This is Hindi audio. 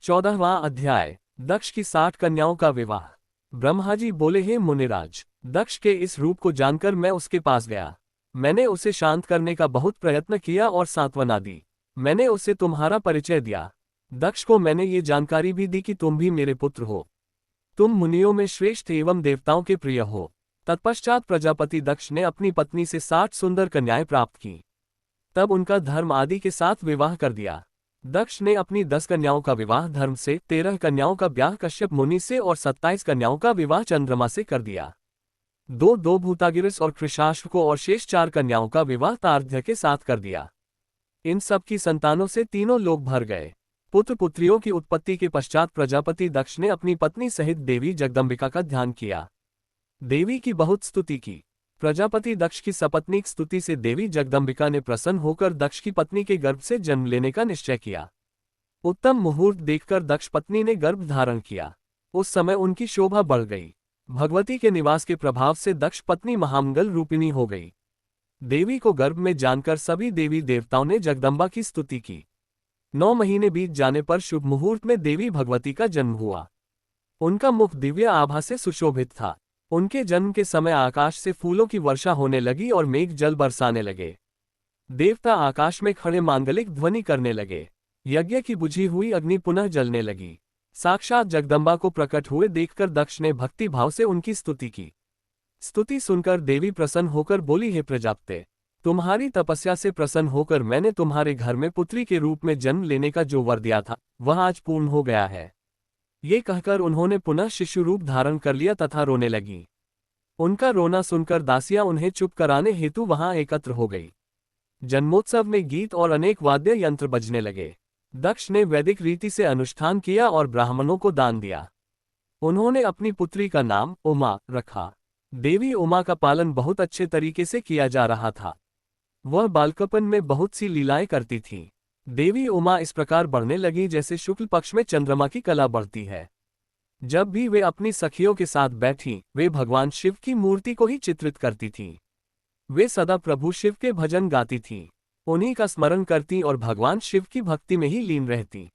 14वां अध्याय। दक्ष की 60 कन्याओं का विवाह। ब्रह्मा जी बोले, हे मुनिराज, दक्ष के इस रूप को जानकर मैं उसके पास गया। मैंने उसे शांत करने का बहुत प्रयत्न किया और सांत्वना दी। मैंने उसे तुम्हारा परिचय दिया। दक्ष को मैंने ये जानकारी भी दी कि तुम भी मेरे पुत्र हो। तुम मुनियों में श्रेष्ठ एवं देवताओं के प्रिय हो। तत्पश्चात प्रजापति दक्ष ने अपनी पत्नी से 60 सुंदर कन्याएं प्राप्त की। तब उनका धर्म आदि के साथ विवाह कर दिया। दक्ष ने अपनी 10 कन्याओं का विवाह धर्म से, 13 कन्याओं का ब्याह कश्यप मुनि से और 27 कन्याओं का विवाह चंद्रमा से कर दिया। दो भूतागिरस और कृशाश्व को और शेष 4 कन्याओं का विवाह तार्ध्य के साथ कर दिया। इन सब की संतानों से तीनों लोग भर गए। पुत्र पुत्रियों की उत्पत्ति के पश्चात प्रजापति दक्ष ने अपनी पत्नी सहित देवी जगदम्बिका का ध्यान किया। देवी की बहुत स्तुति की। प्रजापति दक्ष की सपत्नीक स्तुति से देवी जगदम्बिका ने प्रसन्न होकर दक्ष की पत्नी के गर्भ से जन्म लेने का निश्चय किया। उत्तम मुहूर्त देखकर दक्ष पत्नी ने गर्भ धारण किया। उस समय उनकी शोभा बढ़ गई। भगवती के निवास के प्रभाव से दक्ष पत्नी महामंगल रूपिणी हो गई। देवी को गर्भ में जानकर सभी देवी देवताओं ने जगदम्बा की स्तुति की। 9 महीने बीत जाने पर शुभ मुहूर्त में देवी भगवती का जन्म हुआ। उनका मुख दिव्य आभा से सुशोभित था। उनके जन्म के समय आकाश से फूलों की वर्षा होने लगी और मेघ जल बरसाने लगे। देवता आकाश में खड़े मांगलिक ध्वनि करने लगे। यज्ञ की बुझी हुई अग्नि पुनः जलने लगी। साक्षात जगदम्बा को प्रकट हुए देखकर दक्ष ने भक्ति भाव से उनकी स्तुति की। स्तुति सुनकर देवी प्रसन्न होकर बोली, हे प्रजापते, तुम्हारी तपस्या से प्रसन्न होकर मैंने तुम्हारे घर में पुत्री के रूप में जन्म लेने का जो वर दिया था वह आज पूर्ण हो गया है। ये कहकर उन्होंने पुनः शिशु रूप धारण कर लिया तथा रोने लगी। उनका रोना सुनकर दासियां उन्हें चुप कराने हेतु वहां एकत्र हो गई। जन्मोत्सव में गीत और अनेक वाद्य यंत्र बजने लगे। दक्ष ने वैदिक रीति से अनुष्ठान किया और ब्राह्मणों को दान दिया। उन्होंने अपनी पुत्री का नाम उमा रखा। देवी उमा का पालन बहुत अच्छे तरीके से किया जा रहा था। वह बालकपन में बहुत सी लीलाएं करती थी। देवी उमा इस प्रकार बढ़ने लगी जैसे शुक्ल पक्ष में चंद्रमा की कला बढ़ती है। जब भी वे अपनी सखियों के साथ बैठी, वे भगवान शिव की मूर्ति को ही चित्रित करती थीं। वे सदा प्रभु शिव के भजन गाती थीं। उन्हीं का स्मरण करती और भगवान शिव की भक्ति में ही लीन रहती।